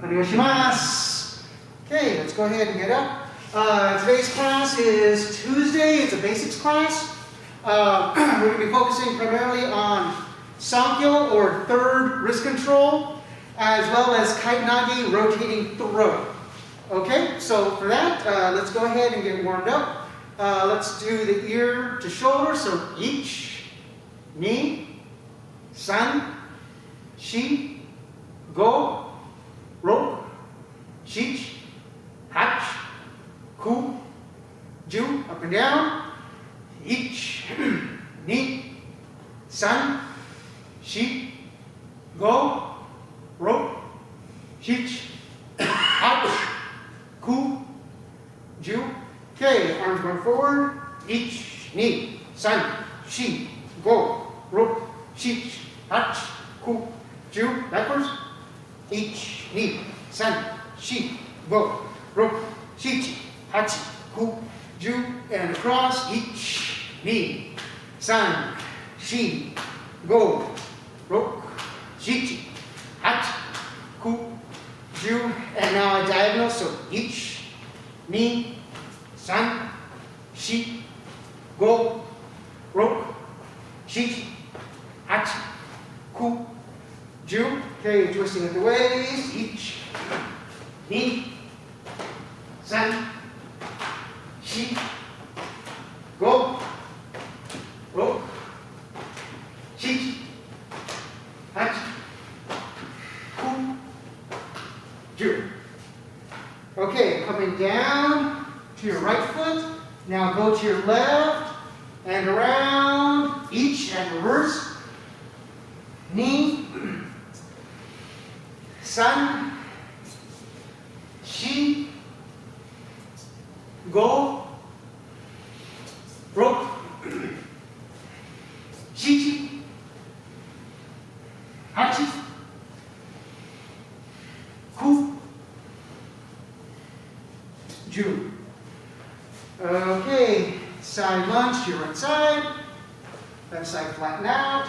Onegaishimasu. Okay, let's go ahead and get up. Today's class is Tuesday. It's a basics class. We're going to be focusing primarily on Sankyo, or third wrist control, as well as kaitenage, rotating throw. Okay, so for that, let's go ahead and get warmed up. Let's do the ear to shoulder. So uchi, ni, san, shi, go, ro, shichi, hachi, ku, ju, up and down. Uchi, ni, san, shi, go, ro, shichi, hachi, ku, ju. Okay, arms going forward. Uchi, ni, san, shi, go, ro, shichi, hachi, ku, ju. Backwards. Uchi, ni, san, shi, go, ro, shichi, hachi, ku, ju. And across. Uchi, ni, san, shi, go, ro, shichi, hachi, ku, ju. And now a diagonal. So uchi, ni, san, shi, go, ro, shichi, hachi, ku, ju. Okay, twisting at the waist. Uchi, ni, san, shi, go, ro, shichi, hachi, ku, ju. Okay, coming down to your right foot. Now go to your left and around. Each and reverse. Ni, san, shi, go, ro, shichi, hachi, ku, ju. Okay, side lunge to your right side. Left side flatten out.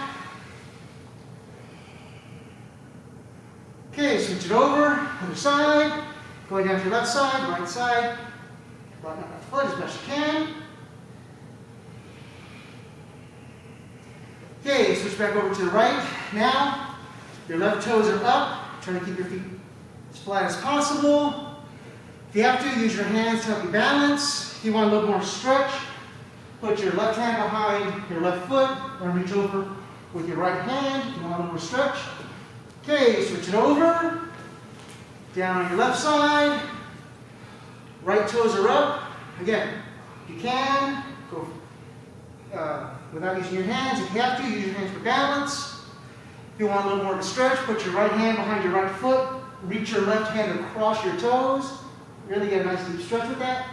Okay, switch it over, other side. Going down to your left side, right side. Flatten out that foot as best you can. Okay, switch back over to the right. Now, your left toes are up. Try to keep your feet as flat as possible. If you have to, use your hands to help you balance. If you want a little more stretch, put your left hand behind your left foot and reach over with your right hand. If you want a little more stretch. Okay, switch it over. Down on your left side. Right toes are up. Again, if you can, go without using your hands. If you have to, use your hands for balance. If you want a little more of a stretch, put your right hand behind your right foot. Reach your left hand across your toes. Really get a nice deep stretch with that.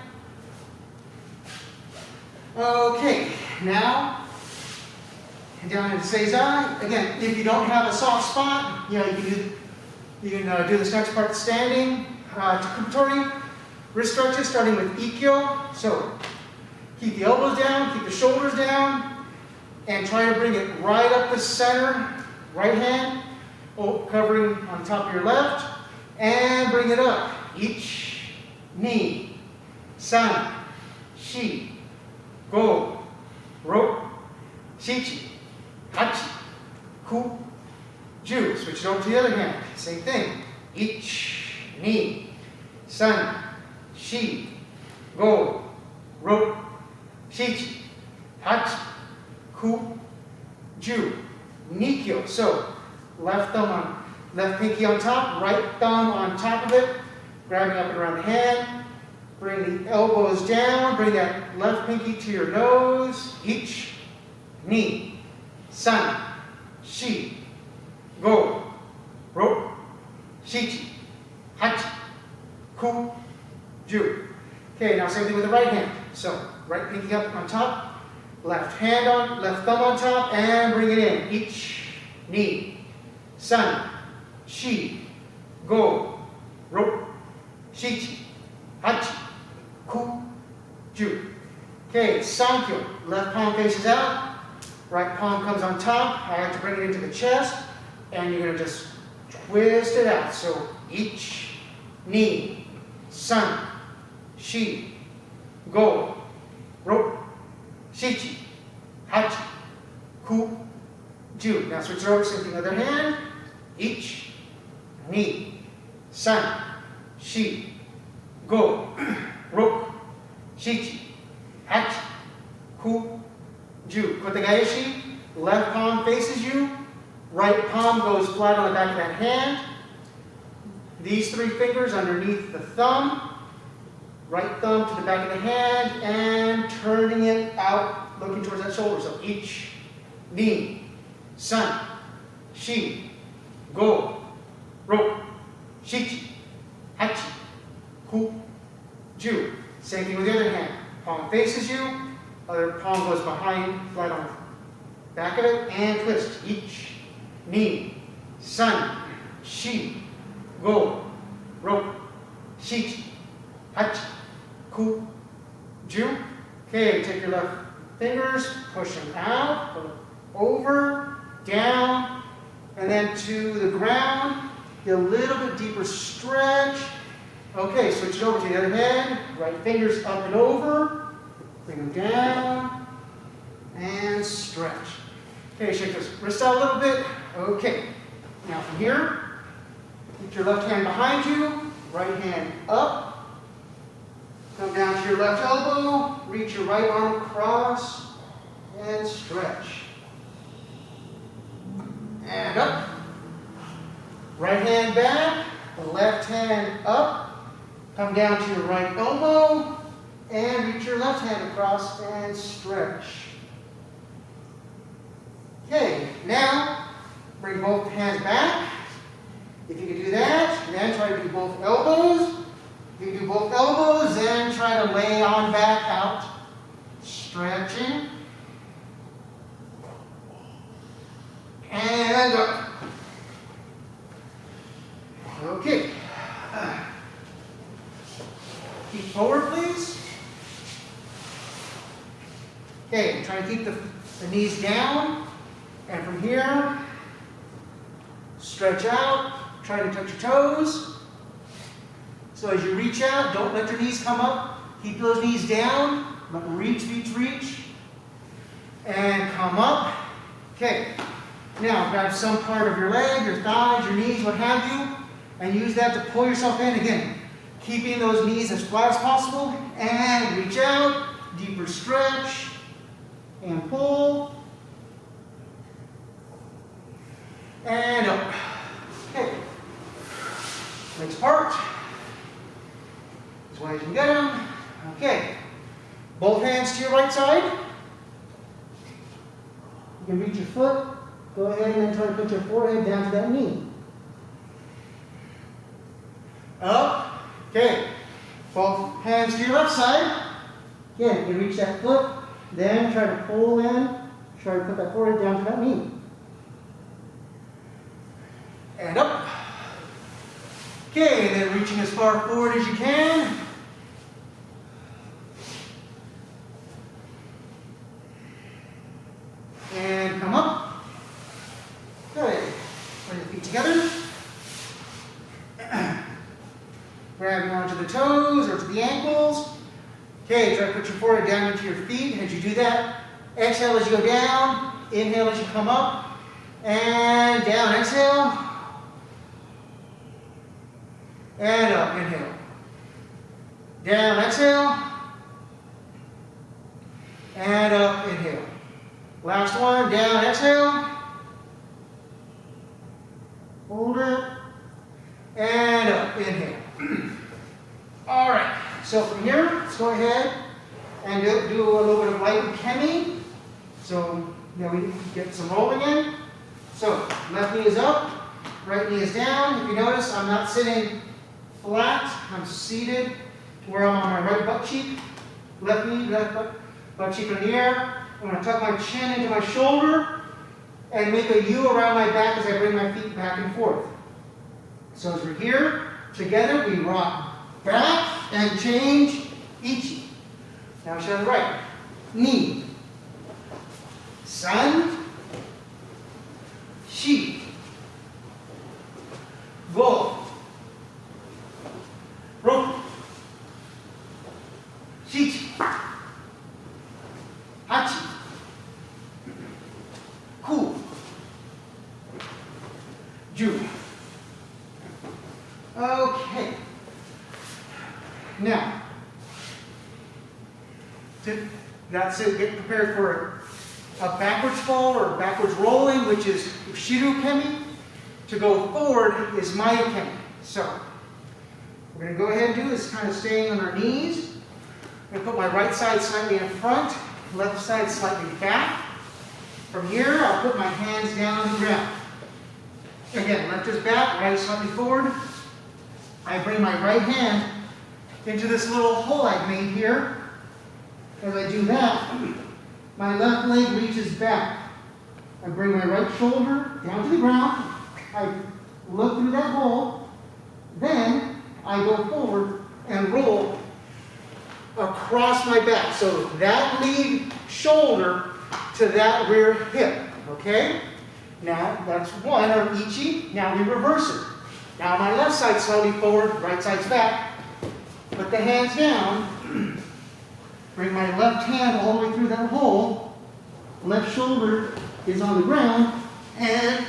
Okay, now down into Seizai. Again, if you don't have a soft spot, you can do this next part standing. Takutori, wrist stretches starting with ikkyo. So keep the elbows down, keep the shoulders down, and try to bring it right up the center. Right hand covering on top of your left, and bring it up. Uchi, ni, san, shi, go, ro, shichi, hachi, ku, ju. Switch it over to the other hand. Same thing. Uchi, ni, san, shi, go, ro, shichi, hachi, ku, ju. Nikyo. So left pinky on top, right thumb on top of it, grabbing up and around the hand. Bring the elbows down, bring that left pinky to your nose. Uchi, ni, san, shi, go, ro, shichi, hachi, ku, ju. Okay, now same thing with the right hand. So right pinky up on top, left thumb on top, and bring it in. Uchi, ni, san, shi, go, ro, shichi, hachi, ku, ju. Okay, Sankyo. Left palm faces out, right palm comes on top. I like to bring it into the chest, and you're going to just twist it out. So uchi, ni, san, shi, go, ro, shichi, hachi, ku, ju. Now switch it over, same thing, other hand. Ich, ni, san, shi, go, ro, shichi, hachi, ku, ju. Kaitenage, left palm faces you, right palm goes flat on the back of that hand. These three fingers underneath the thumb, right thumb to the back of the hand, and turning it out, looking towards that shoulder. So ich, ni, san, shi, go, ro, shichi, hachi, ku, ju. Same thing with the other hand. Palm faces you, other palm goes behind, flat on the back of it, and twist. Ich, ni, san, shi, go, ro, shichi, hachi, ku, ju. Okay, take your left fingers, push them out, over, down, and then to the ground. Get a little bit deeper stretch. Okay, switch it over to the other hand. Right fingers up and over. Bring them down, and stretch. Okay, shake those wrists out a little bit. Okay, now from here, keep your left hand behind you, right hand up. Come down to your left elbow, reach your right arm across, and stretch. And up. Right hand back, the left hand up. Come down to your right elbow, and reach your left hand across, and stretch. Okay, now bring both hands back. If you can do that, then try to do both elbows. If you do both elbows, then try to lay on back out. Stretching. And up. Okay. Feet forward, please. Okay, try to keep the knees down. And from here, stretch out. Try to touch your toes. So as you reach out, don't let your knees come up. Keep those knees down. But reach, reach, reach. And come up. Okay. Now grab some part of your leg, your thighs, your knees, what have you, and use that to pull yourself in again. Keeping those knees as flat as possible. And reach out. Deeper stretch. And pull. And up. Okay. Legs apart. As wide as you can get them. Okay. Both hands to your right side. You can reach your foot. Go ahead and then try to put your forehead down to that knee. Up. Okay. Both hands to your left side. Again, you reach that foot. Then try to pull in. Try to put that forehead down to that knee. And up. Okay, and then reaching as far forward as you can. And come up. Good. Bring your feet together. Grabbing onto the toes or to the ankles. Okay, try to put your forehead down into your feet. As you do that, exhale as you go down. Inhale as you come up. And down, exhale. And up, inhale. Down, exhale. And up, inhale. Last one, down, exhale. Hold it. And up, inhale. All right, so from here, let's go ahead and do a little bit of light ukemi. So now we get some rolling in. So left knee is up, right knee is down. If you notice, I'm not sitting flat. I'm seated to where I'm on my right butt cheek. Left knee, left butt cheek in the air. I'm going to tuck my chin into my shoulder and make a U around my back as I bring my feet back and forth. So as we're here, together we rock back and change uchi. Now show the right. Ni, san, shi, go, Ju. Okay. Now, that's it. Get prepared for a backwards fall or backwards rolling, which is Ushiru ukemi. To go forward is my ukemi. So, we're going to go ahead and do this, kind of staying on our knees. I'm going to put my right side slightly in front, left side slightly back. From here, I'll put my hands down on the ground. Again, left is back, right is slightly forward. I bring my right hand into this little hole I've made here. As I do that, my left leg reaches back. I bring my right shoulder down to the ground. I look through that hole. Then I go forward and roll across my back. So that lead shoulder to that rear hip. Okay? Now that's one, or uchi. Now we reverse it. Now my left side slightly forward, right side's back. Put the hands down. Bring my left hand all the way through that hole. Left shoulder is on the ground. And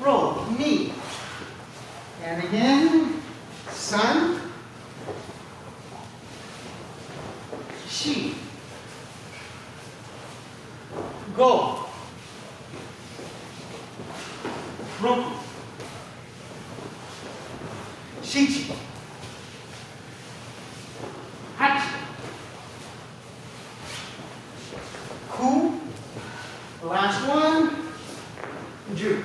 roll. Knee. And again. Sun. Shi. Go. Roku. Shichi. Hachi. Ku. Last one. Ju.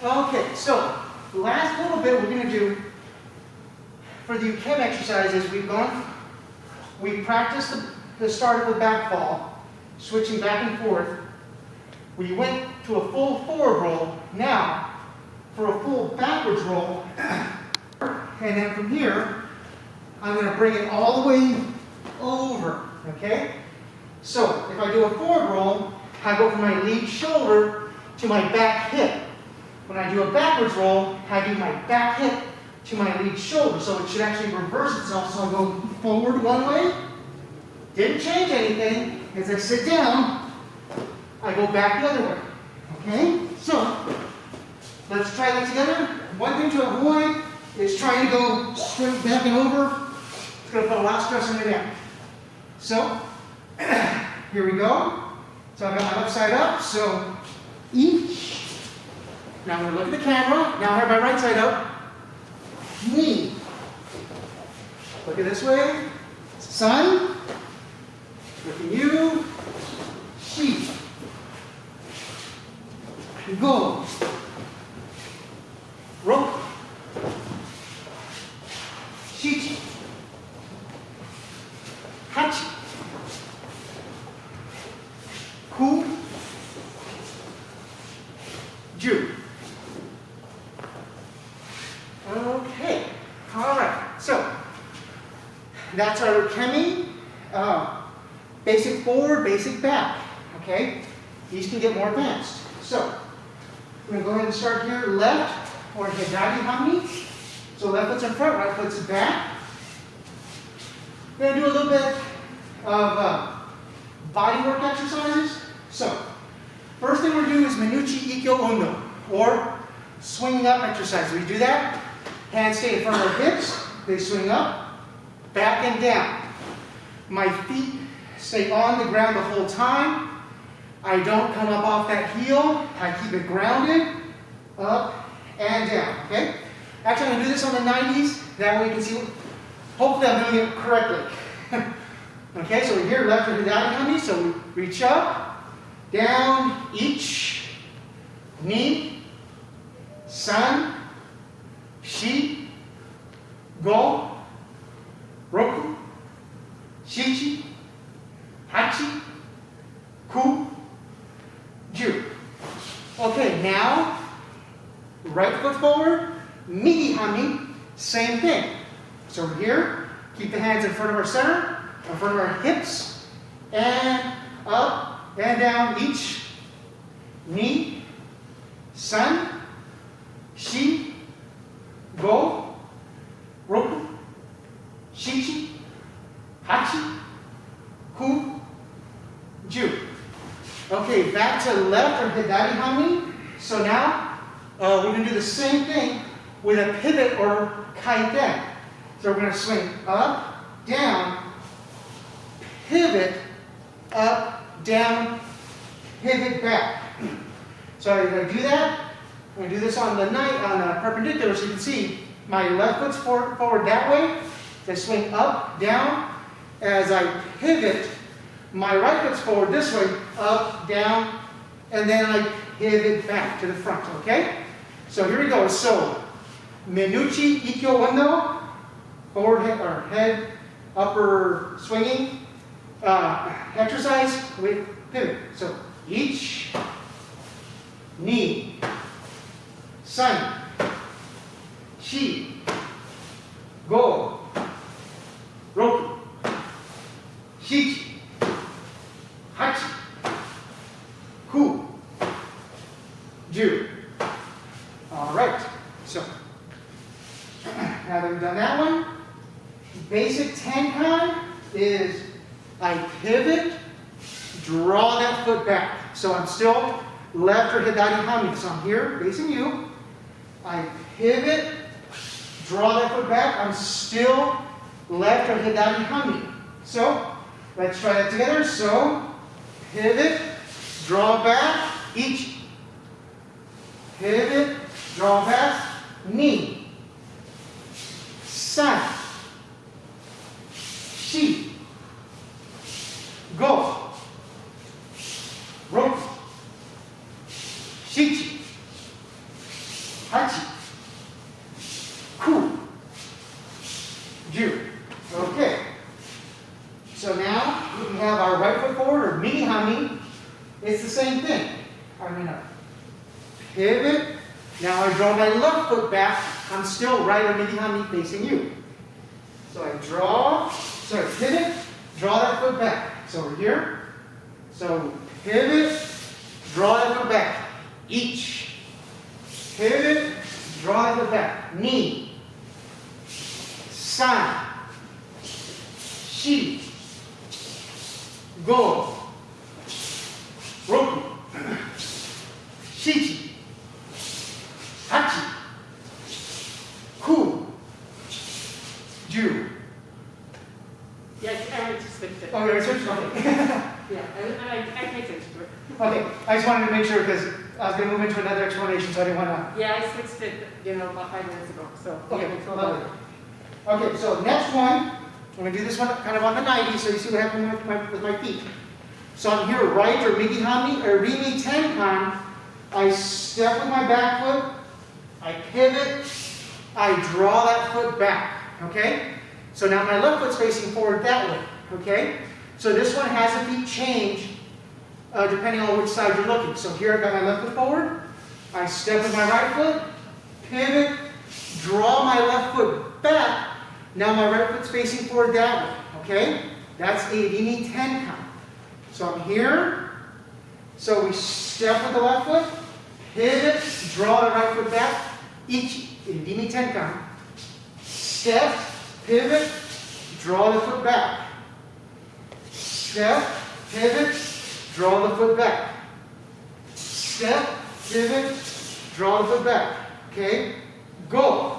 Okay, so the last little bit we're going to do for the ukemi exercises, we practiced the start of the back fall, switching back and forth. We went to a full forward roll. Now, for a full backwards roll, and then from here, I'm going to bring it all the way over, okay? So, if I do a forward roll, I go from my lead shoulder to my back hip. When I do a backwards roll, I do my back hip to my lead shoulder. So it should actually reverse itself. So I go forward one way, didn't change anything. As I sit down, I go back the other way. Okay? So, let's try that together. One thing to avoid is trying to go straight back and over. It's going to put a lot of stress on your neck. So, here we go. So I've got my left side up. So, each. Now I'm going to look at the camera. Now I have my right side up. Knee. Look at this way. Sun. Look at you. Shi. Go. Roku. Shichi. Hachi. Ku. Ju. Okay. All right. So that's our ukemi. Basic forward, basic back. Okay. These can get more advanced. So we're going to go ahead and start here. Left or hidari hami. So left foot's in front, right foot's back. We're going to do a little bit of body work exercises. So first thing we're going to do is Shomenuchi Sankyo, or swinging up exercise. We do that. Hands stay in front of our hips. They swing up, back and down. My feet stay on the ground the whole time. I don't come up off that heel. I keep it grounded, up and down. Okay? Actually, I'm going to do this on the 90s. That way you can see. Hopefully, I'm doing it correctly. Okay, so we're here, left or hidari hami. So we reach up, down, each, knee, sun, shi, go, roku, shichi, hachi, ku, ju. Okay, now, right foot forward, migi hami, same thing. So we're here, keep the hands in front of our center, in front of our hips, and up and down each, knee, sun, shi, go, roku, shichi, hachi, ku, ju. Okay, back to left or hidari hami. So now, we're going to do the same thing with a pivot or kaitenage. So we're going to swing up, down, pivot, up, down, pivot back. So I'm going to do that. I'm going to do this on the perpendicular so you can see my left foot's forward that way. I swing up, down. As I pivot, my right foot's forward this way, up, down, and then I pivot back to the front, okay? So here we go. So, Shomenuchi Sankyo, forward head, or head, upper swinging, exercise with pivot. So, uchi, ni, san, shi, go, roku, shichi, hachi, ku, ju. All right, so now that we've done that one, basic tenkan is I pivot, draw that foot back. So I'm still left or hidari hami. So I'm here facing you. I pivot, draw that foot back. I'm still left or hidari hami. So let's try that together. So pivot, draw back, uchi. Pivot, draw back, ni, san, shi, go, roku, shichi, hachi, ku, ju. Okay. So now we have our right foot forward or mini hami. It's the same thing. I'm going to pivot. Now I draw my left foot back. I'm still right or mini hami facing you. So I pivot, draw that foot back. So we're here. So pivot, draw that foot back. Uchi. Pivot, draw that foot back. Ni. San. Shi. Go. Roku. Shichi. Hachi. Ku. Ju. Yeah, I just switched it. Oh, you already switched? Okay. Yeah, I can switch to it. Okay, I just wanted to make sure because I was going to move into another explanation, so I didn't want to. Yeah, I switched it, about 5 minutes ago. So Okay, yeah, it's all lovely. about Okay, so next one, we're going to do this one kind of on the 90, so you see what happened with my feet. So I'm here, right or migi hami or rimi tenkan. I step with my back foot, I pivot, I draw that foot back. Okay? So now my left foot's facing forward that way. Okay? So this one has the feet change depending on which side you're looking. So here I've got my left foot forward, I step with my right foot, pivot, draw my left foot back. Now my right foot's facing forward that way. Okay? That's a rimi tenkan. So I'm here. So we step with the left foot, pivot, draw the right foot back, uchi, rimi tenkan. Step, pivot, draw the foot back. Step, pivot, draw the foot back. Step, pivot, draw the foot back. Okay? Go.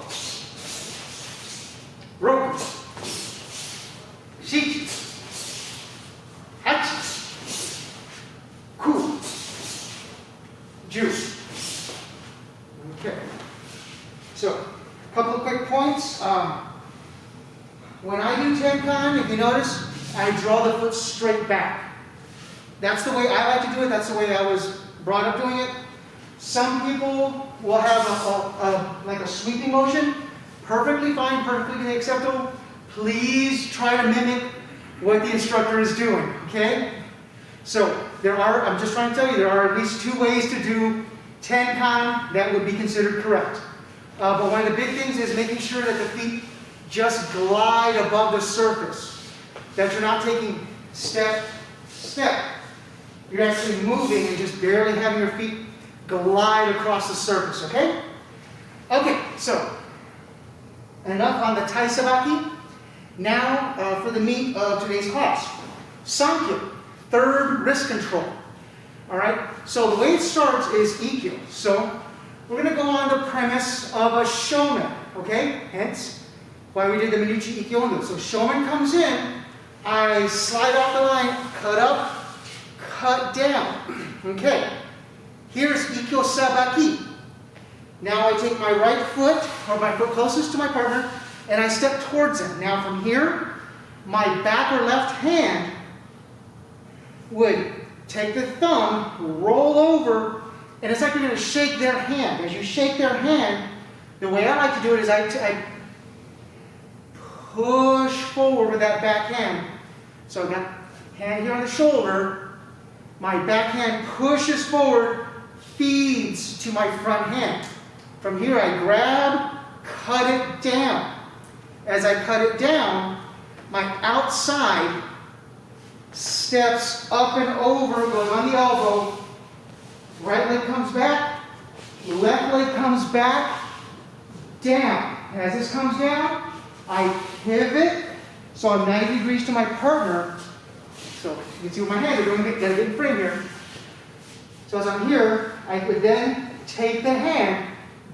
Roku. Shichi. Hachi. Ku. Ju. Okay. So, a couple of quick points. When I do tenkan, if you notice, I draw the foot straight back. That's the way I like to do it. That's the way I was brought up doing it. Some people will have like a sweeping motion. Perfectly fine, perfectly acceptable. Please try to mimic what the instructor is doing, okay? So, I'm just trying to tell you, there are at least 2 ways to do tenkan that would be considered correct. But one of the big things is making sure that the feet just glide above the surface. That you're not taking step, step. You're actually moving and just barely having your feet glide across the surface, okay? Okay, so enough on the tai sabaki. Now for the meat of today's class. Sankyo, third wrist control. All right, so the way it starts is ikkyo. So we're going to go on the premise of a shomen, okay? Hence, why we did the Minuchi Ikkyo. So shomen comes in, I slide off the line, cut up, cut down. Okay, here's Ikkyo Sabaki. Now I take my right foot, or my foot closest to my partner, and I step towards him. Now from here, my back or left hand would take the thumb, roll over, and it's like you're going to shake their hand. As you shake their hand, the way I like to do it is I push forward with that back hand. So I've got hand here on the shoulder, my back hand pushes forward, feeds to my front hand. From here I grab, cut it down. As I cut it down, my outside steps up and over, going on the elbow. Right leg comes back, left leg comes back, down. As this comes down, I pivot, so I'm 90 degrees to my partner. So you can see what my hands are doing, gotta get in frame here. So as I'm here, I could then take the hand,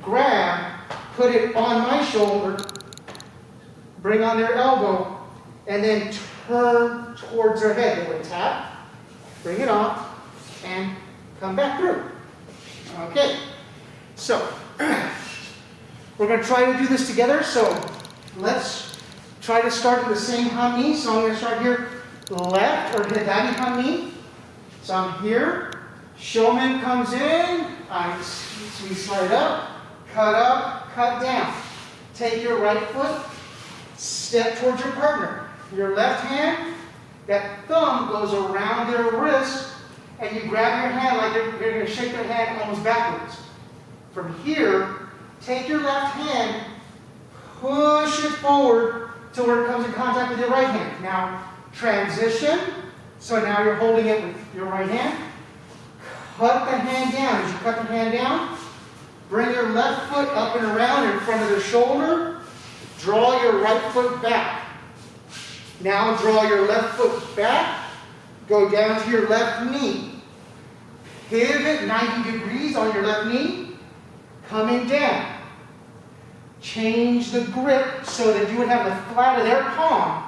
grab, put it on my shoulder, bring on their elbow, and then turn towards their head. They would tap, bring it off, and come back through. Okay, so we're going to try to do this together. So let's try to start with the same hanmi. So I'm going to start here, left or hidari hanmi. So I'm here. Shomen comes in. We slide up, cut down. Take your right foot, step towards your partner. Your left hand, that thumb goes around their wrist, and you grab your hand like you're going to shake their hand almost backwards. From here, take your left hand, push it forward to where it comes in contact with your right hand. Now, transition. So now you're holding it with your right hand. Cut the hand down. As you cut the hand down, bring your left foot up and around in front of the shoulder. Draw your right foot back. Now draw your left foot back. Go down to your left knee. Pivot 90 degrees on your left knee. Coming down. Change the grip so that you would have the flat of their palm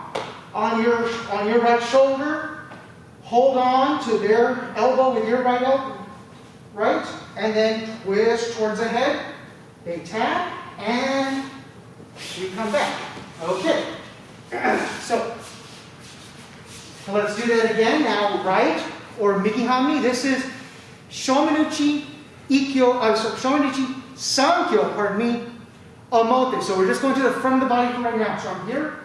on your right shoulder. Hold on to their elbow with your right elbow. Right? And then twist towards the head. They tap and we come back. Okay. So let's do that again. Now, right or Miki Hanmi. This is Shomenuchi Sankyo, pardon me, omote. So we're just going to the front of the body right now. So I'm here,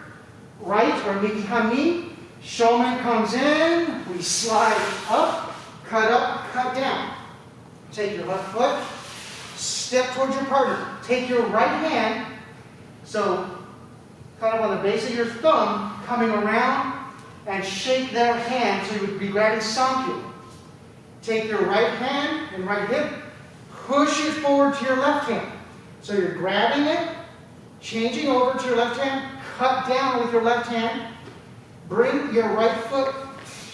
right or Miki Hanmi. Shomen comes in. We slide up, cut down. Take your left foot, step towards your partner. Take your right hand, so kind of on the base of your thumb, coming around and shake their hand so you would be grabbing Sankyo. Take your right hand and right hip, push it forward to your left hand. So you're grabbing it, changing over to your left hand, cut down with your left hand, bring your right foot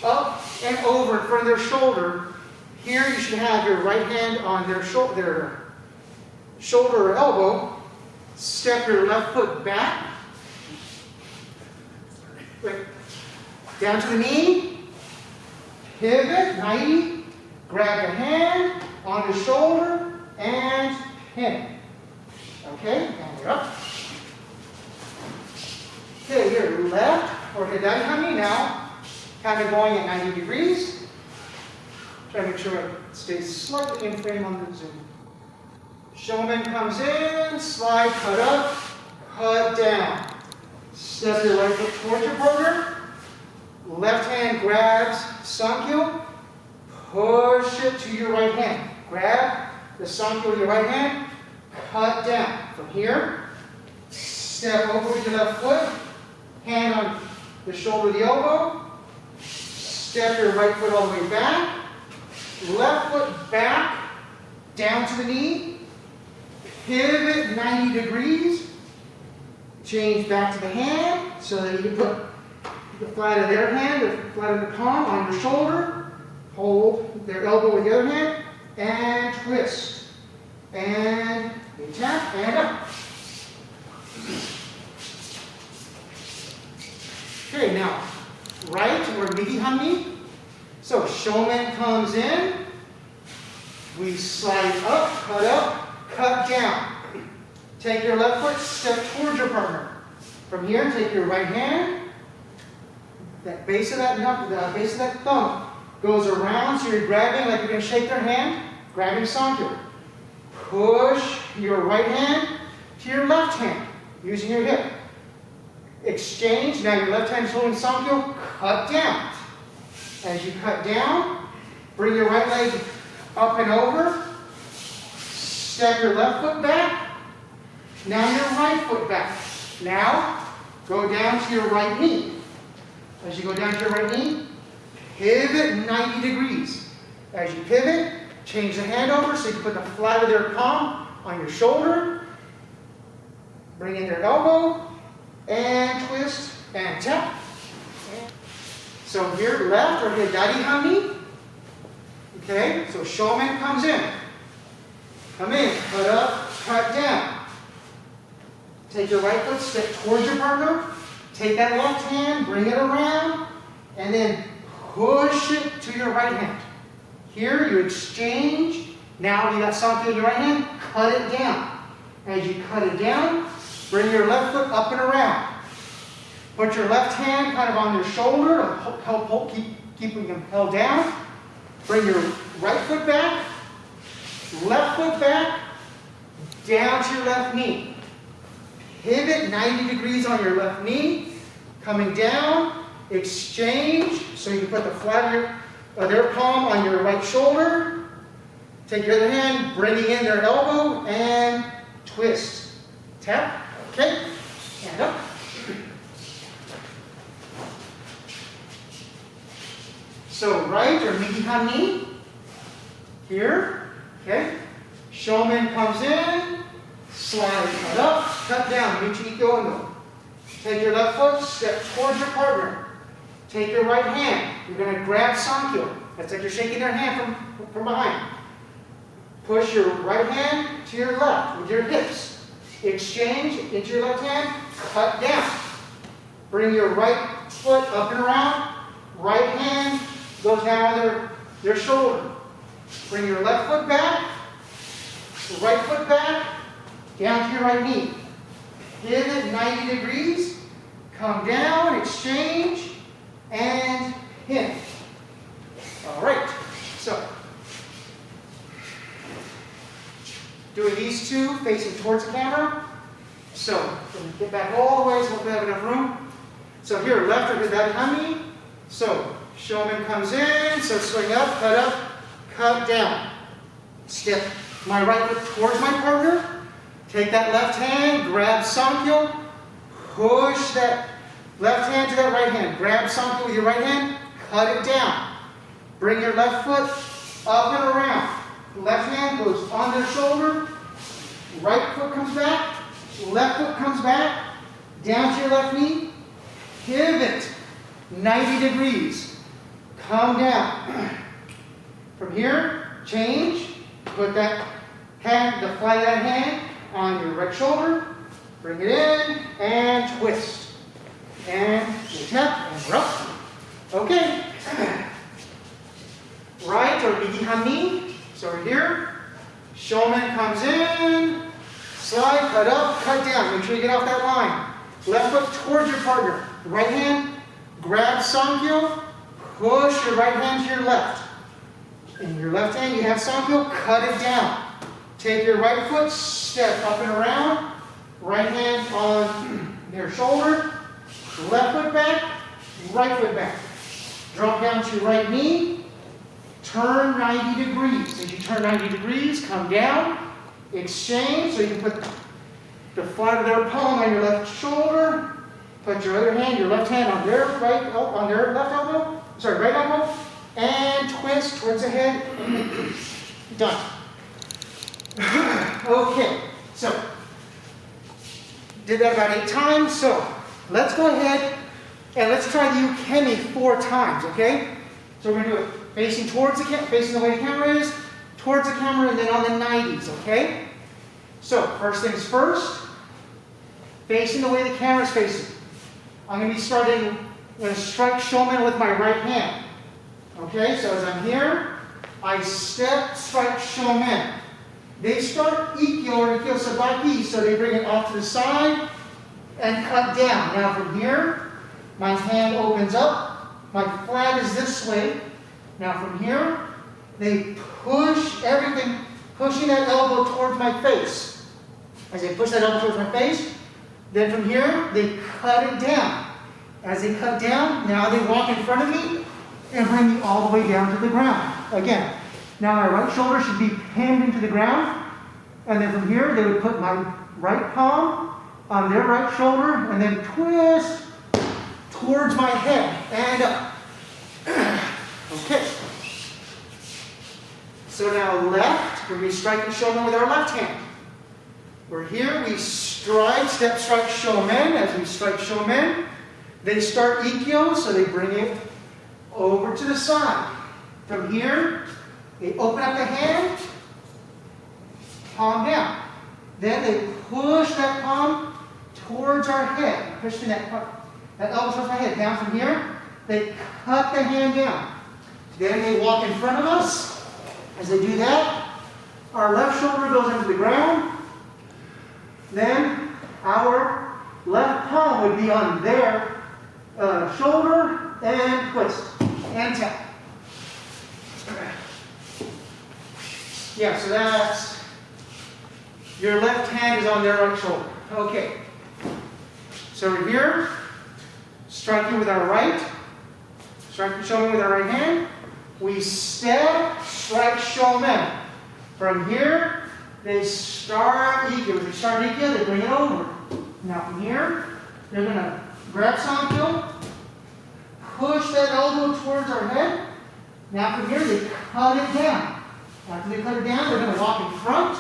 up and over in front of their shoulder. Here you should have your right hand on their shoulder or elbow. Step your left foot back. Down to the knee. Pivot, 90. Grab the hand on the shoulder and pin. Okay, and we're up. Okay, here, left or hidari hanmi now. Kind of going at 90 degrees. Try to make sure it stays slightly in frame on the zoom. Shomen comes in, slide, cut up, cut down. Step your right foot towards your partner. Left hand grabs Sankyo. Push it to your right hand. Grab the Sankyo with your right hand. Cut down. From here, step over with your left foot. Hand on the shoulder of the elbow. Step your right foot all the way back. Left foot back, down to the knee, pivot 90 degrees, change back to the hand so that you can put the flat of their hand, the flat of the palm on your shoulder, hold their elbow with the other hand, and twist, and tap, and up. Okay, now, right or migi hami. So shomen comes in, we slide up, cut down. Take your left foot, step towards your partner. From here, take your right hand, that base of that thumb goes around, so you're grabbing like you're going to shake their hand, grabbing Sankyo. Push your right hand to your left hand, using your hip. Exchange, now your left hand is holding Sankyo, cut down. As you cut down, bring your right leg up and over, step your left foot back, now your right foot back. Now, go down to your right knee. As you go down to your right knee, pivot 90 degrees. As you pivot, change the hand over so you can put the flat of their palm on your shoulder. Bring in your elbow, and twist, and tap. So here, left or hidari hami. Okay, so shomen comes in. Come in, cut up, cut down. Take your right foot, step towards your partner. Take that left hand, bring it around, and then push it to your right hand. Here, you exchange. Now you got Sankyo in your right hand, cut it down. As you cut it down, bring your left foot up and around. Put your left hand kind of on your shoulder to keeping them held down. Bring your right foot back, left foot back, down to your left knee. Pivot 90 degrees on your left knee, coming down, exchange, so you can put the flat of their palm on your right shoulder. Take your other hand, bringing in their elbow, and twist. Tap, okay, and up. So right or migi hami, here, okay. Shomen comes in, slide, cut up, cut down, uchi ikyono. Take your left foot, step towards your partner. Take your right hand, you're going to grab Sankyo. That's like you're shaking their hand from behind. Push your right hand to your left with your hips. Exchange into your left hand, cut down. Bring your right foot up and around. Right hand goes down on their shoulder. Bring your left foot back, right foot back, down to your right knee. Pivot 90 degrees, come down, exchange, and hit. All right, so doing these two facing towards the camera. So we're going to get back all the way so we have enough room. So here, left or hidari hami. So shomen comes in, so swing up, cut down. Step my right foot towards my partner. Take that left hand, grab Sankyo, push that left hand to that right hand. Grab Sankyo with your right hand, cut it down. Bring your left foot up and around. Left hand goes on their shoulder. Right foot comes back. Left foot comes back. Down to your left knee. Pivot 90 degrees. Come down. From here, change. Put that hand, the flat of that hand, on your right shoulder. Bring it in and twist. And you tap and drop. Okay. Right or migi hami. So we're here. Shomen comes in. Slide, cut up, cut down. Make sure you get off that line. Left foot towards your partner. Right hand, grab Sankyo. Push your right hand to your left. In your left hand, you have Sankyo. Cut it down. Take your right foot, step up and around. Right hand on their shoulder. Left foot back, right foot back. Drop down to your right knee. Turn 90 degrees. As you turn 90 degrees, come down. Exchange, so you can put the flat of their palm on your left shoulder. Put your other hand, your left hand on their right elbow. Sorry, right elbow. And twist towards the head. Done. Okay, so did that about 8 times. So let's go ahead and let's try the ukemi 4 times, okay? So we're going to do it facing towards the camera, facing the way the camera is, towards the camera, and then on the 90s, okay? So, first things first, facing the way the camera's facing. I'm going to be starting with a strike shomen with my right hand. Okay, so as I'm here, I step, strike shomen. They start ikkyo or ikkyo sabaki, so they bring it off to the side and cut down. Now from here, my hand opens up, my flag is this way. Now from here, they push everything, pushing that elbow towards my face. As they push that elbow towards my face, then from here, they cut it down. As they cut down, now they walk in front of me and bring me all the way down to the ground. Again, now my right shoulder should be pinned into the ground. And then from here, they would put my right palm on their right shoulder and then twist towards my head and up. Okay. So now left, we're going to be striking shomen with our left hand. We're here, we strike, step, strike shomen. As we strike shomen, they start ikkyo, so they bring it over to the side. From here, they open up the hand, palm down. Then they push that palm towards our head, pushing that elbow towards my head. Down from here, they cut the hand down. Then they walk in front of us. As they do that, our left shoulder goes into the ground. Then our left palm would be on their shoulder and twist and tap. Yeah, so that's your left hand is on their right shoulder. Okay. So we're here, striking with our right, striking shomen with our right hand. We step, strike shomen. From here, they start ikkyo. As they start ikkyo, they bring it over. Now from here, they're going to grab Sankyo, push that elbow towards our head. Now from here, they cut it down. After they cut it down, they're going to walk in front.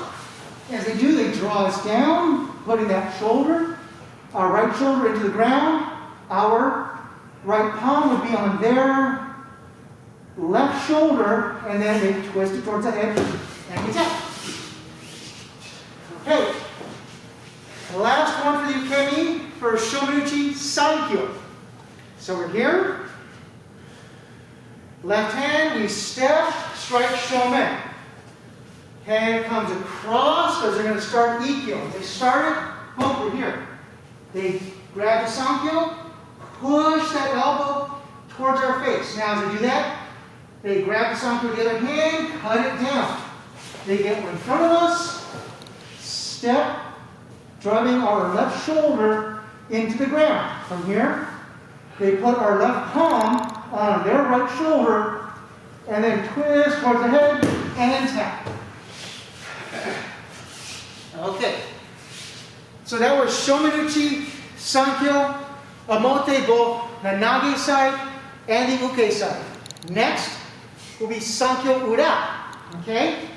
As they do, they draw us down, putting that shoulder, our right shoulder into the ground. Our right palm would be on their left shoulder, and then they twist it towards the head, and we tap. Okay. The last one for the ukemi for Shomenuchi Sankyo. So we're here. Left hand, we step, strike shomen. Hand comes across because they're going to start ikkyo. They start it, boom, we're here. They grab the Sankyo, push that elbow towards our face. Now as they do that, they grab the Sankyo with the other hand, cut it down. They get in front of us, step, driving our left shoulder into the ground. From here, they put our left palm on their right shoulder, and then twist towards the head, and tap. Okay. So that was Shomenuchi Sankyo, omote, both the nage side and the uke side. Next will be Sankyo ura. Okay?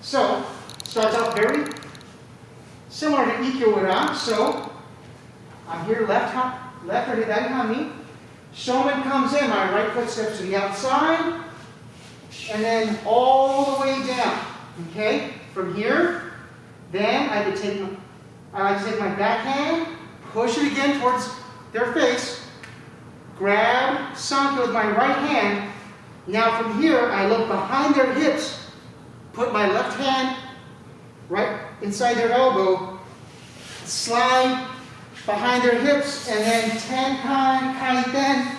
So, starts out very similar to ikkyo ura. So, I'm here left or right on me. Shomen comes in, my right foot steps to the outside, and then all the way down. Okay? From here, then I like to take my back hand, push it again towards their face, grab Sankyo with my right hand. Now from here, I look behind their hips, put my left hand right inside their elbow, slide behind their hips, and then tenkan, kaiten,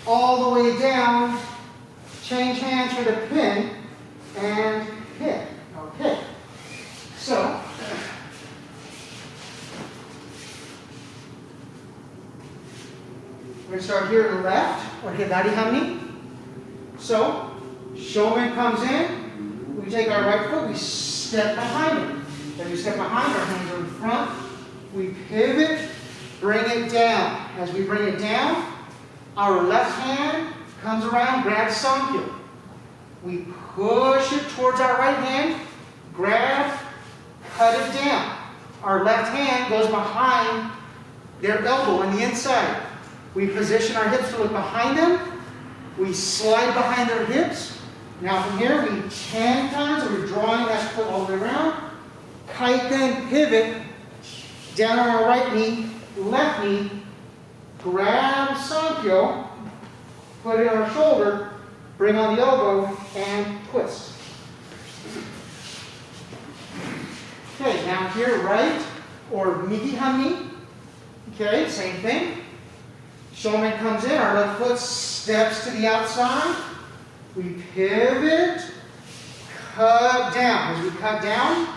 all the way down, change hands for the pin, and hit. Okay. So, we're going to start here to the left, or hidari hamni. So, shomen comes in, we take our right foot, we step behind it. As we step behind, our hands are in front, we pivot, bring it down. As we bring it down, our left hand comes around, grabs Sankyo. We push it towards our right hand, grab, cut it down. Our left hand goes behind their elbow on the inside. We position our hips to look behind them. We slide behind their hips. Now from here, we tenkan, so we're drawing that foot all the way around. kaiten, pivot, down on our right knee, left knee, grab Sankyo, put it on our shoulder, bring on the elbow, and twist. Okay, now here, right, or migi hami. Okay, same thing. Shomen comes in, our left foot steps to the outside. We pivot, cut down. As we cut down,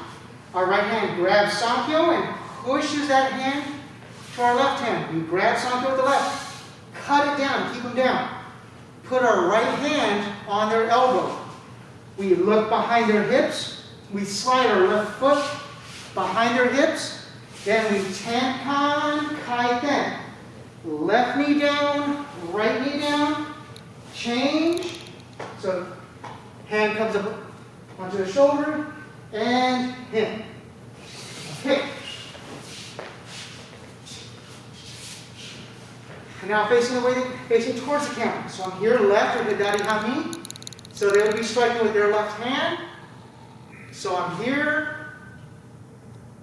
our right hand grabs Sankyo and pushes that hand to our left hand. We grab Sankyo with the left, cut it down, keep them down. Put our right hand on their elbow. We look behind their hips. We slide our left foot behind their hips. Then we tenkan, kaiten. Left knee down, right knee down. Change. So hand comes up onto the shoulder and hit. Okay. Now facing towards the camera. So I'm here left or hidari hami. So they will be striking with their left hand. So I'm here.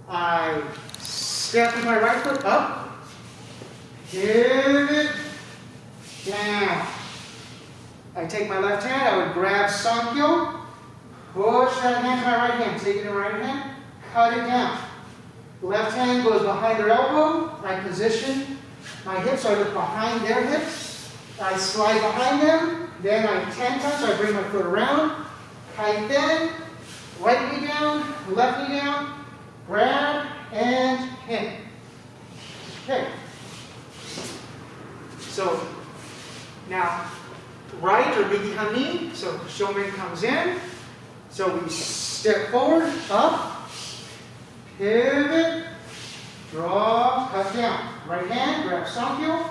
I step with my right foot up. Pivot. Down. I take my left hand. I would grab Sankyo. Push that hand to my right hand. Take it in my right hand. Cut it down. Left hand goes behind their elbow. I position my hips, so I look behind their hips. I slide behind them. Then I tenkan, so I bring my foot around. Kaiten, right knee down, left knee down, grab, and hit. Okay. So now, right or migi hami. So Shomen comes in. So we step forward, up, pivot, draw, cut down. Right hand, grab Sankyo,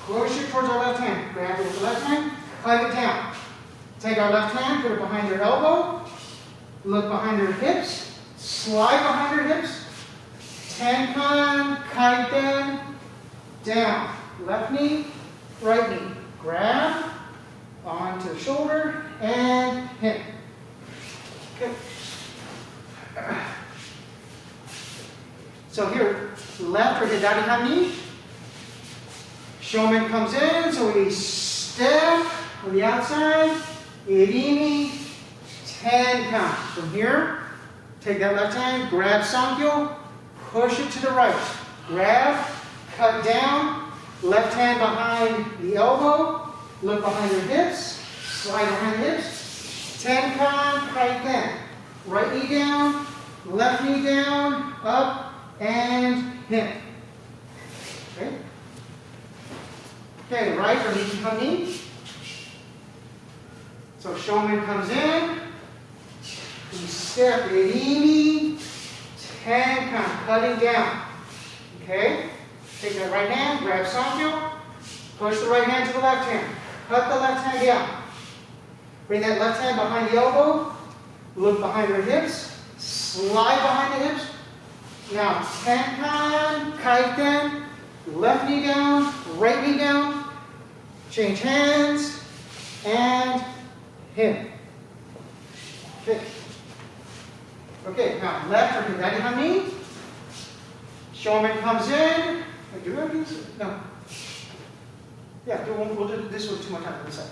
push it towards our left hand. Grab it with the left hand, cut it down. Take our left hand, put it behind their elbow, look behind their hips, slide behind their hips, tenkan, kaiten, down. Left knee, right knee. Grab, onto the shoulder, and hit. Okay. So here, left or hidari hami. Shomen comes in, so we step on the outside, irimi, tenkan. From here, take that left hand, grab Sankyo, push it to the right. Grab, cut down, left hand behind the elbow, look behind your hips, slide behind the hips, tenkan, kaiten. Right knee down, left knee down, up, and hit. Okay? Okay, right or migi hami. So Shomen comes in. We step irimi, tenkan, cutting down. Okay? Take that right hand, grab Sankyo, push the right hand to the left hand. Cut the left hand down. Bring that left hand behind the elbow, look behind your hips, slide behind the hips. Now, tenkan, kaiten, left knee down, right knee down, change hands, and hit. Okay. Okay, now left or hidari hami. Shomen comes in. Wait, do we have these? No. Yeah, we'll do this one 2 more times on this side.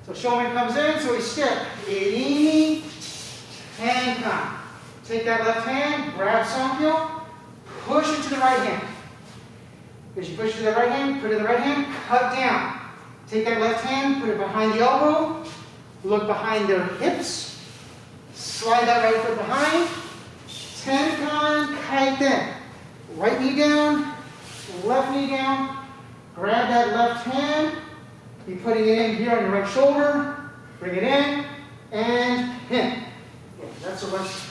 So Shomen comes in, so we step. Irimi, tenkan. Take that left hand, grab Sankyo, push it to the right hand. As you push it to the right hand, put it in the right hand, cut down. Take that left hand, put it behind the elbow, look behind their hips, slide that right foot behind, tenkan, kaiten. Right knee down, left knee down, grab that left hand, be putting it in here on your right shoulder, bring it in, and hit. Okay, that's the left.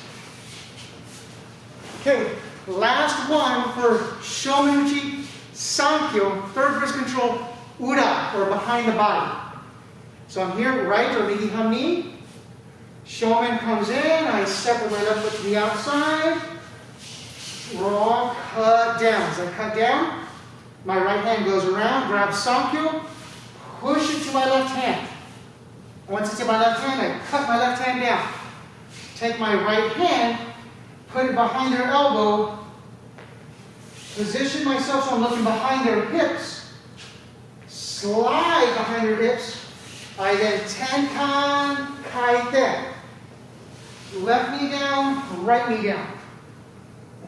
Okay, last one for Shomenuchi Sankyo, third wrist control, ura, or behind the body. So I'm here, right or migi hami. Shomen comes in, I step with my left foot to the outside, draw, cut down. As I cut down, my right hand goes around, grab Sankyo, push it to my left hand. Once it's in my left hand, I cut my left hand down. Take my right hand, put it behind their elbow, position myself so I'm looking behind their hips, slide behind their hips. I then tenkan kaiten. Left knee down, right knee down.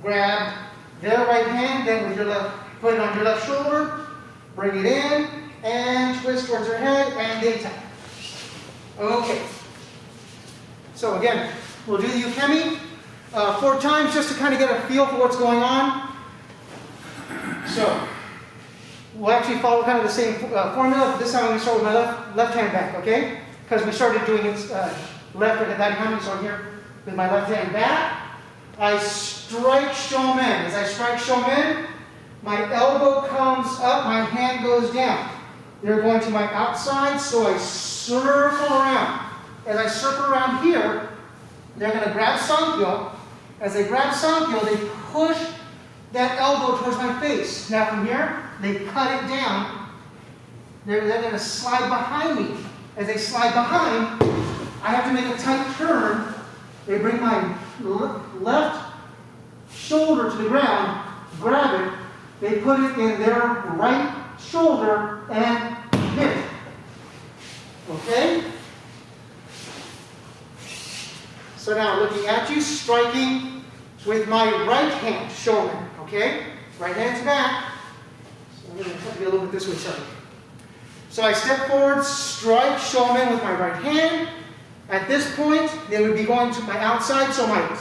Grab their right hand, then with your left, put it on your left shoulder, bring it in, and twist towards your head, and they tap. Okay. So again, we'll do the ukemi 4 times just to kind of get a feel for what's going on. So, we'll actually follow kind of the same formula, but this time I'm going to start with my left hand back, okay? Because we started doing it left or kaitenage, so I'm here with my left hand back. I strike shomen. As I strike shomen, my elbow comes up, my hand goes down. They're going to my outside, so I circle around. As I circle around here, they're going to grab Sankyo. As they grab Sankyo, they push that elbow towards my face. Now from here, they cut it down. They're going to slide behind me. As they slide behind, I have to make a tight turn. They bring my left shoulder to the ground, grab it, they put it in their right shoulder and hit it. Okay? So now looking at you, striking with my right hand, shomen. Okay? Right hand's back. So I'm going to have to be a little bit this way, sorry. So I step forward, strike shomen with my right hand. At this point, they would be going to my outside, so my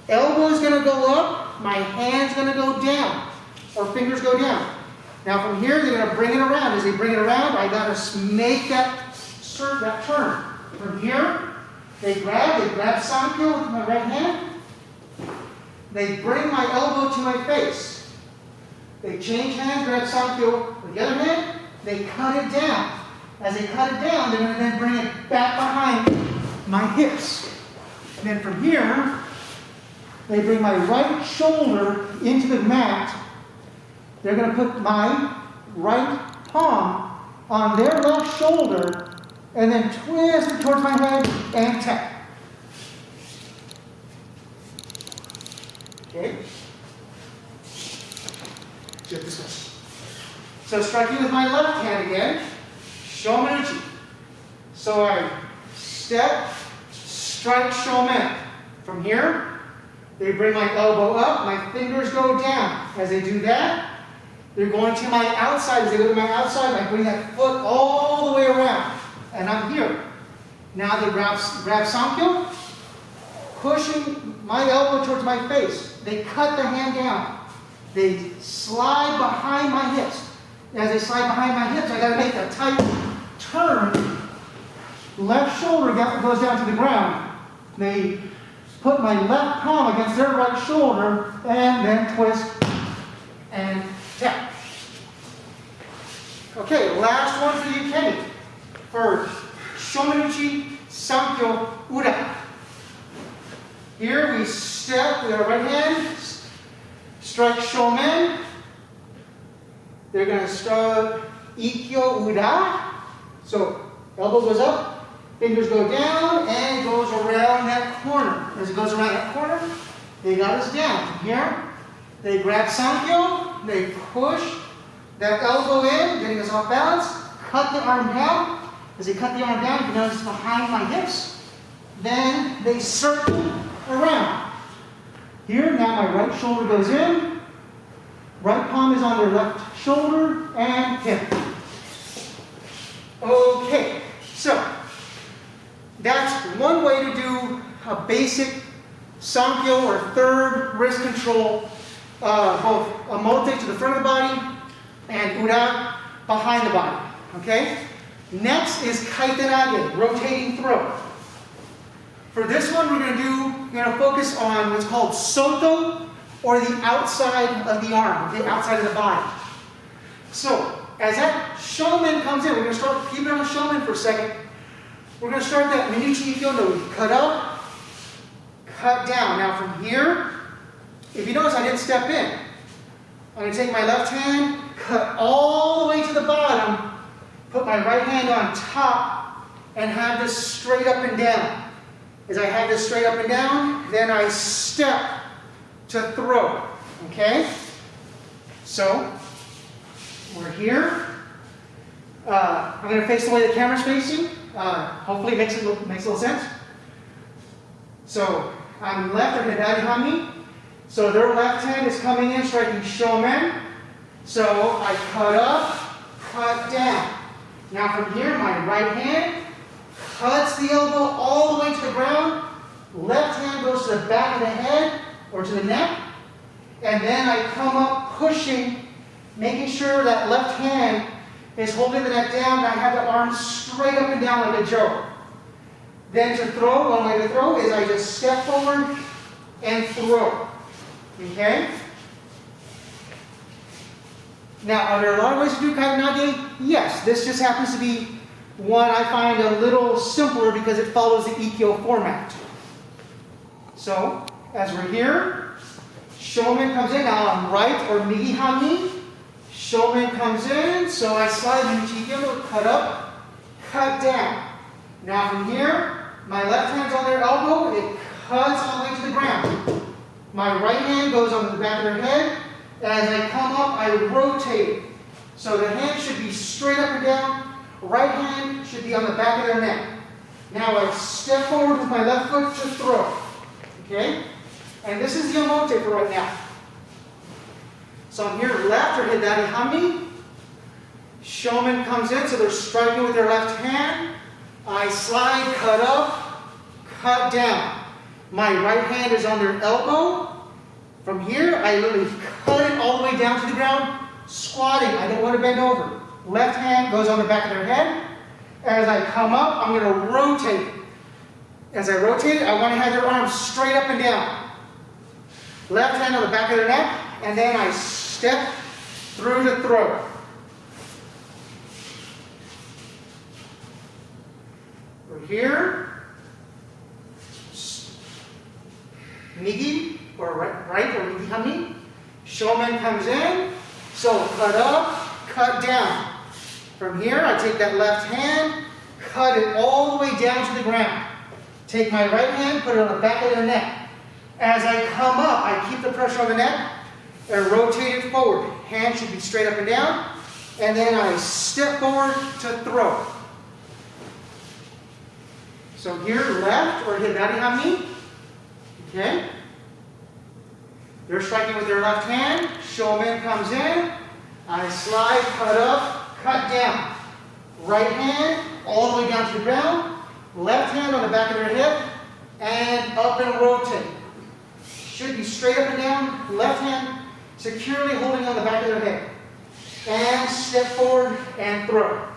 elbow is going to go up, my hand's going to go down, or fingers go down. Now from here, they're going to bring it around. As they bring it around, I got to make that turn. From here, they grab Sankyo with my right hand. They bring my elbow to my face. They change hands, grab Sankyo with the other hand. They cut it down. As they cut it down, they're going to then bring it back behind my hips. And then from here, they bring my right shoulder into the mat. They're going to put my right palm on their left shoulder and then twist it towards my head and tap. Okay? Do it this way. So striking with my left hand again, Shomenuchi. So I step, strike shomen. From here, they bring my elbow up, my fingers go down. As they do that, they're going to my outside. As they go to my outside, I bring that foot all the way around. And I'm here. Now they grab Sankyo, pushing my elbow towards my face. They cut the hand down. They slide behind my hips. As they slide behind my hips, I got to make a tight turn. Left shoulder goes down to the ground. They put my left palm against their right shoulder and then twist and tap. Okay, last one for the ukemi. For Shomenuchi Sankyo Ura. Here we step with our right hand, strike shomen. They're going to start ikkyo ura. So elbow goes up, fingers go down, and it goes around that corner. As it goes around that corner, they got us down. Here, they grab Sankyo, they push that elbow in, getting us off balance, cut the arm down. As they cut the arm down, you can notice it's behind my hips. Then they circle around. Here, now my right shoulder goes in, right palm is on their left shoulder, and hip. Okay, so that's one way to do a basic Sankyo or third wrist control, both omote to the front of the body and ura behind the body. Okay? Next is kaitenage, rotating throw. For this one, we're going to focus on what's called Soto, or the outside of the arm, the outside of the body. So, as that shomen comes in, we're going to start keeping on the shomen for a second. We're going to start that minuchi ikyono, cut up, cut down. Now from here, if you notice I didn't step in. I'm going to take my left hand, cut all the way to the bottom, put my right hand on top, and have this straight up and down. As I have this straight up and down, then I step to throw. Okay? So, we're here. I'm going to face the way the camera's facing. Hopefully it makes a little sense. So, I'm left or Hidari Hami. So their left hand is coming in, striking Shomen. So I cut up, cut down. Now from here, my right hand cuts the elbow all the way to the ground. Left hand goes to the back of the head or to the neck. And then I come up pushing, making sure that left hand is holding the neck down and I have the arms straight up and down like a joke. Then to throw, one way to throw is I just step forward and throw. Okay? Now, are there a lot of ways to do kaitenage? Yes, this just happens to be one I find a little simpler because it follows the Ikkyo format. So, as we're here, Shomen comes in. Now I'm right or migi hami. Shomen comes in, so I slide uchi, cut up, cut down. Now from here, my left hand's on their elbow, it cuts all the way to the ground. My right hand goes on the back of their head. As I come up, I rotate. So the hand should be straight up and down. Right hand should be on the back of their neck. Now I step forward with my left foot to throw. Okay? And this is the omote for right now. So I'm here left or Hidari Hami. Shomen comes in, so they're striking with their left hand. I slide, cut up, cut down. My right hand is on their elbow. From here, I literally cut it all the way down to the ground, squatting. I don't want to bend over. Left hand goes on the back of their head. As I come up, I'm going to rotate. As I rotate it, I want to have their arms straight up and down. Left hand on the back of their neck, and then I step through to throw. We're here. Migi, or right, or migi hami. Shomen comes in, so cut up, cut down. From here, I take that left hand, cut it all the way down to the ground. Take my right hand, put it on the back of their neck. As I come up, I keep the pressure on the neck and rotate it forward. Hand should be straight up and down. And then I step forward to throw. So here, left, or Hidari Hami. Okay? They're striking with their left hand. Shomen comes in. I slide, cut up, cut down. Right hand all the way down to the ground. Left hand on the back of their hip. And up and rotate. Should be straight up and down. Left hand securely holding on the back of their head. And step forward and throw.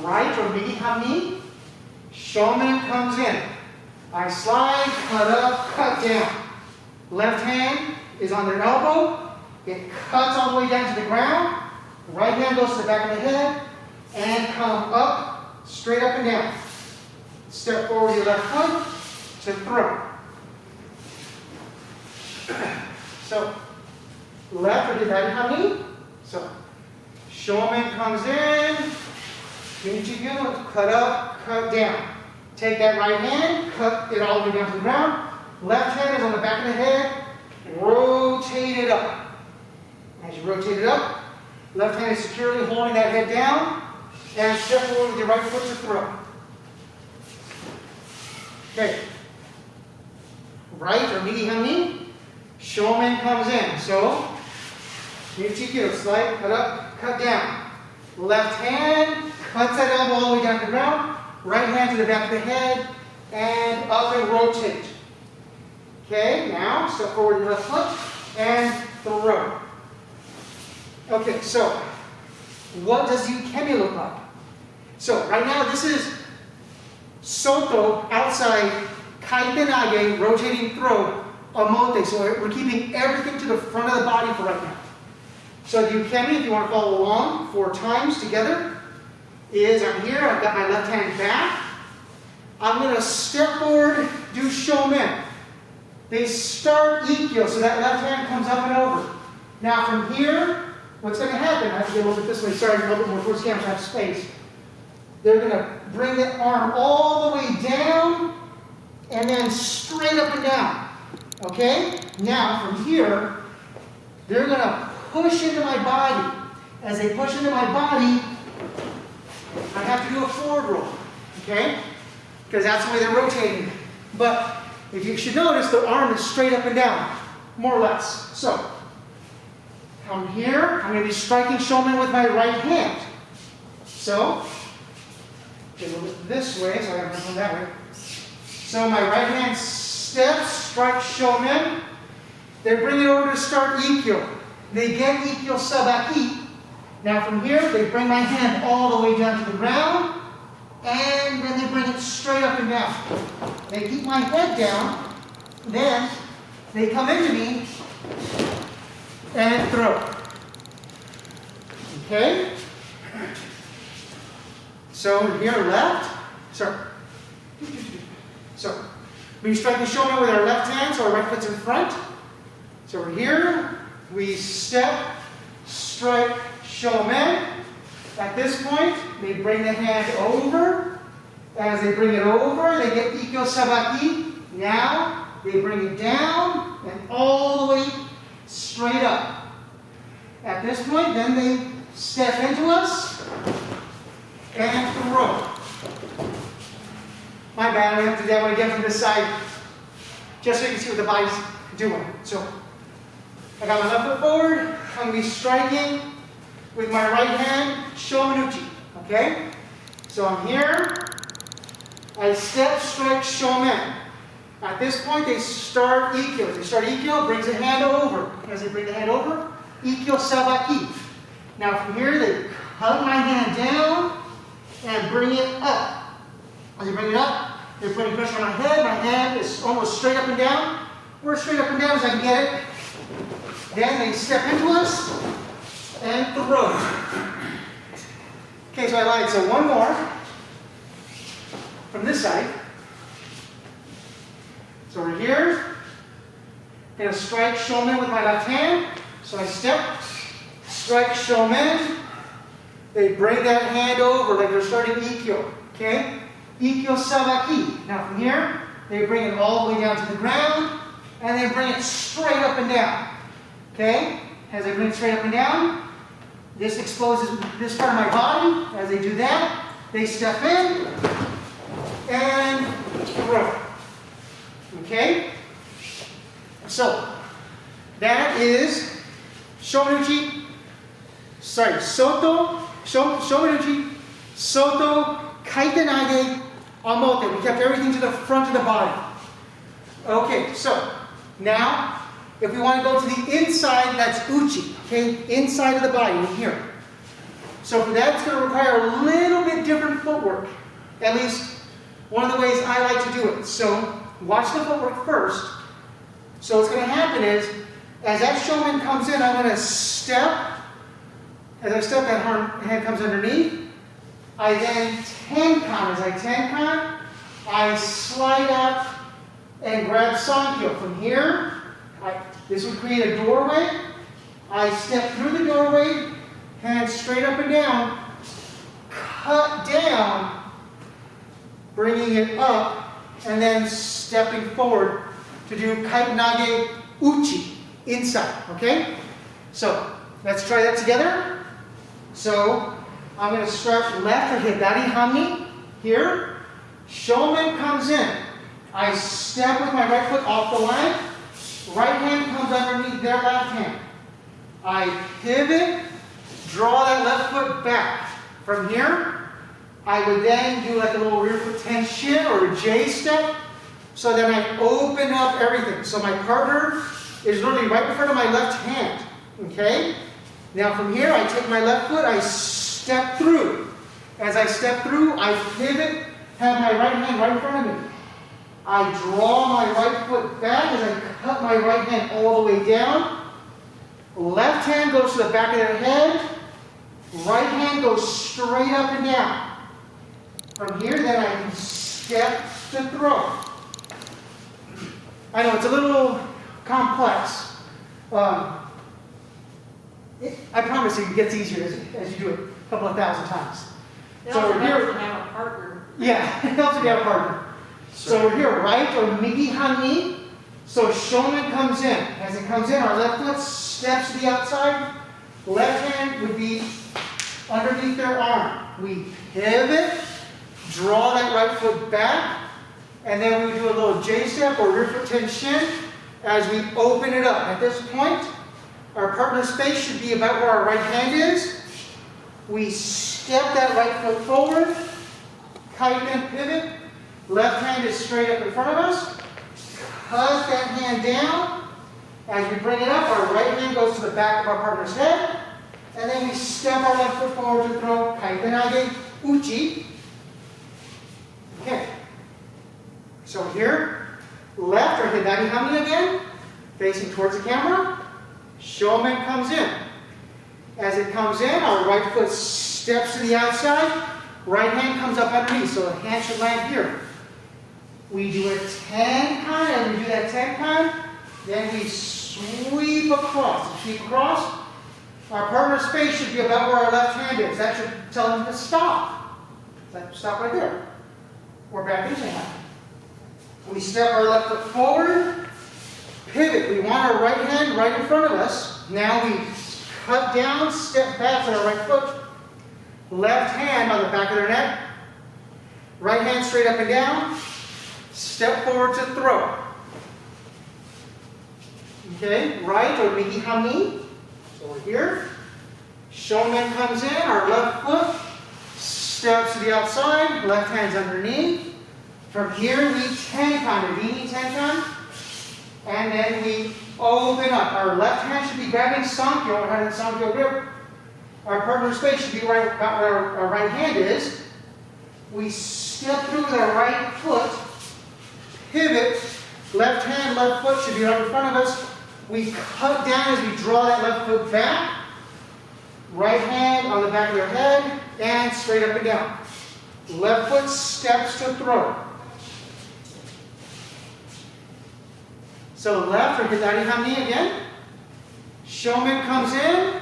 Right or migi hami. Shomen comes in. I slide, cut up, cut down. Left hand is on their elbow. It cuts all the way down to the ground. Right hand goes to the back of the head. And come up, straight up and down. Step forward with your left foot to throw. So, left or Hidari Hami. So, Shomen comes in. Cut up, cut down. Take that right hand, cut it all the way down to the ground. Left hand is on the back of the head. Rotate it up. As you rotate it up, left hand is securely holding that head down. And step forward with your right foot to throw. Okay. Right or migi hami. Shomen comes in. So, slide, cut up, cut down. Left hand cuts that elbow all the way down to the ground. Right hand to the back of the head, and up and rotate. Okay, now step forward with your left foot, and throw. Okay, so what does ukemi look like? So right now this is Soto, outside, kaitenage, rotating throw, omote. So we're keeping everything to the front of the body for right now. So the ukemi, if you want to follow along 4 times together, is I'm here, I've got my left hand back. I'm going to step forward, do shomen. They start ikkyo, so that left hand comes up and over. Now from here, what's going to happen, I have to get a little bit this way, sorry, a little bit more towards the camera, so I have space. They're going to bring the arm all the way down, and then straight up and down. Okay? Now, from here, they're going to push into my body. As they push into my body, I have to do a forward roll. Okay? Because that's the way they're rotating. But if you should notice, the arm is straight up and down, more or less. So, from here, I'm going to be striking Shomen with my right hand. So, a little bit this way, so I have to go that way. So my right hand steps, strike Shomen. They bring it over to start Ikkyo. They get Ikkyo Sabaki. Now from here, they bring my hand all the way down to the ground, and then they bring it straight up and down. They keep my head down, then they come into me and throw. Okay? So here, left, so we strike the shoulder with our left hand, so our right foot's in front. So we're here, we step, strike, shomen. At this point, they bring the hand over. As they bring it over, they get Ikkyo Sabaki. Now, they bring it down and all the way straight up. At this point, then they step into us and throw. My bad, I have to do that one again from this side, just so you can see what the body's doing. So, I got my left foot forward, I'm going to be striking with my right hand, Shomenuchi, okay? So I'm here, I step, strike, Shomen. At this point, they start Ikkyo. As they start Ikkyo, brings the hand over. As they bring the hand over, Ikkyo Sabaki. Now from here, they hug my hand down and bring it up. As they bring it up, they're putting pressure on my head. My hand is almost straight up and down. We're straight up and down as I can get it. Then they step into us and throw. Okay, so I lied. So one more from this side. So we're here. Gonna strike Shomen with my left hand. So I step, strike Shomen. They bring that hand over like they're starting Ikkyo. Okay? Ikkyo Sabaki. Now from here, they bring it all the way down to the ground, and they bring it straight up and down. Okay? As they bring it straight up and down, this exposes this part of my body. As they do that, they step in and throw. Okay? So, that is Shomenuchi, Soto, Shomenuchi, Soto, kaitenage, omote. We kept everything to the front of the body. Okay, so now, if we want to go to the inside, that's uchi, okay? Inside of the body, in here. So for that, it's going to require a little bit different footwork. At least one of the ways I like to do it. So watch the footwork first. So what's going to happen is, as that Shomen comes in, I'm going to step. As I step, that hand comes underneath. I then tenkan. As I tenkan, I slide up and grab Sankyo. From here, this would create a doorway. I step through the doorway, hands straight up and down, cut down, bringing it up, and then stepping forward to do kaitenage uchi, inside, okay? So, let's try that together. So, I'm going to start left or hibari hami, here. Shomen comes in. I step with my right foot off the line. Right hand comes underneath their left hand. I pivot, draw that left foot back. From here, I would then do like a little rear foot tenshin or a J step. So then I open up everything. So my partner is literally right in front of my left hand. Okay? Now from here, I take my left foot, I step through. As I step through, I pivot, have my right hand right in front of me. I draw my right foot back as I cut my right hand all the way down. Left hand goes to the back of their head. Right hand goes straight up and down. From here, then I can step to throw. I know it's a little complex. I promise you, it gets easier as you do it a couple of thousand times. It also helps to have a partner. Yeah, it helps to have a partner. So we're here, right or migi hanmi. So Shomen comes in. As it comes in, our left foot steps to the outside. Left hand would be underneath their arm. We pivot, draw that right foot back, and then we would do a little J-step or rear foot tension as we open it up. At this point, our partner's face should be about where our right hand is. We step that right foot forward, kaiten pivot. Left hand is straight up in front of us. Cut that hand down. As we bring it up, our right hand goes to the back of our partner's head. And then we step our left foot forward to throw kaitenage, uchi. Okay. So here, left or hidari hami again, facing towards the camera. Shomen comes in. As it comes in, our right foot steps to the outside. Right hand comes up underneath, so the hand should land here. We do a tenkan, and we do that tenkan. Then we sweep across. Sweep across. Our partner's face should be about where our left hand is. That should tell them to stop. Stop right there. Or back into hand. We step our left foot forward. Pivot. We want our right hand right in front of us. Now we cut down, step back with our right foot. Left hand on the back of their neck. Right hand straight up and down. Step forward to throw. Okay, right or migi hami. So we're here. Shomen comes in, our left foot steps to the outside, left hand's underneath. From here we tenkan, rini tenkan, and then we open up. Our left hand should be grabbing Sankyo, or having Sankyo grip. Our partner's face should be right about where our right hand is. We step through with our right foot, pivot, left hand, left foot should be right in front of us. We cut down as we draw that left foot back. Right hand on the back of their head and straight up and down. Left foot steps to throw. So left or hidari hami again. Shomen comes in.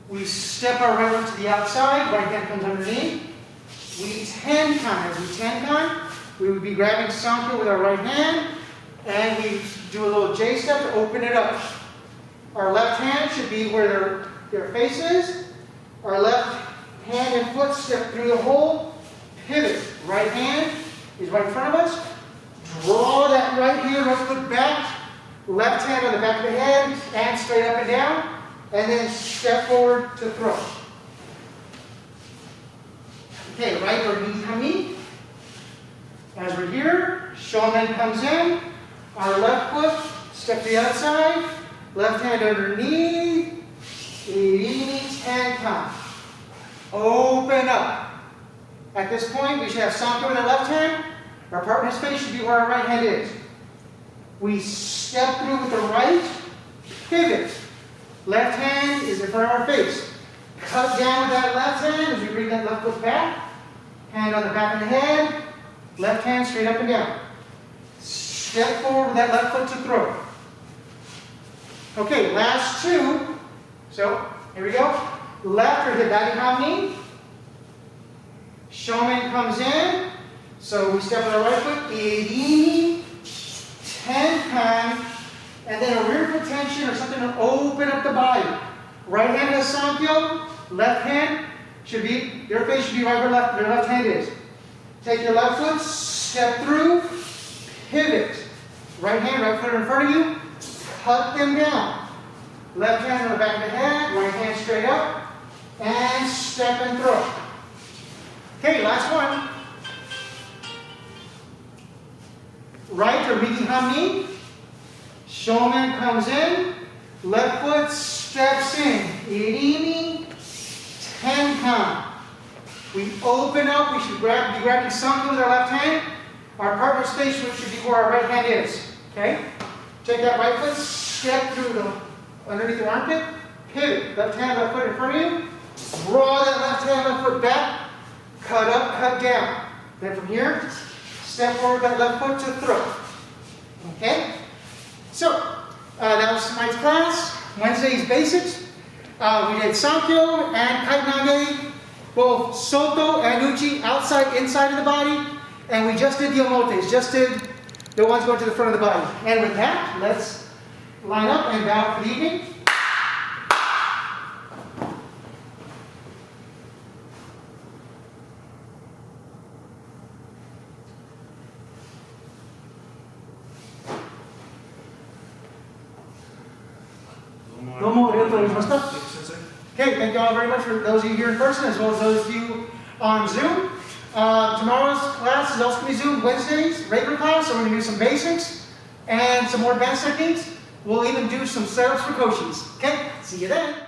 We step our right foot to the outside. Right hand comes underneath. We tenkan. As we tenkan, we would be grabbing Sankyo with our right hand. And we do a little J-step to open it up. Our left hand should be where their face is. Our left hand and foot step through the hole. Pivot. Right hand is right in front of us. Draw that right hand, right foot back. Left hand on the back of the head and straight up and down. And then step forward to throw. Okay, right or migi hami. As we're here, Shomen comes in. Our left foot, step to the outside, left hand underneath, irini tenkan. Open up. At this point, we should have Sankyo in the left hand. Our partner's face should be where our right hand is. We step through with the right, pivot. Left hand is in front of our face. Cut down with that left hand as we bring that left foot back. Hand on the back of the head, left hand straight up and down. Step forward with that left foot to throw. Okay, last two. So, here we go. Left or hidari hami. Shomen comes in. So we step on our right foot. Irini tenkan. And then a rear foot tension or something to open up the body. Right hand has Sankyo. Left hand should be, your face should be right where your left hand is. Take your left foot, step through, pivot. Right hand, right foot in front of you, cut them down. Left hand on the back of the head, right hand straight up, and step and throw. Okay, last one. Right or migi hami. Shomen comes in, left foot steps in. Irini tenkan. We open up, we should be grabbing something with our left hand. Our partner's face should be where our right hand is. Okay? Take that right foot, step through underneath the armpit, pivot. Left hand, left foot in front of you. Draw that left hand, left foot back. Cut up, cut down. Then from here, step forward that left foot to throw. Okay? So, that was tonight's class. Wednesday's basics. We did Sankyo and kaitenage, both Soto and uchi, outside, inside of the body. And we just did the omotes, just did The ones going to the front of the body. And with that, let's line up and bow for the evening. Okay, thank you all very much for those of you here in person as well as those of you on Zoom. Tomorrow's class is also going to be Zoom. Wednesdays, regular class, so we're going to do some basics and some more advanced techniques. We'll even do some setups for koshis. Okay, see you then.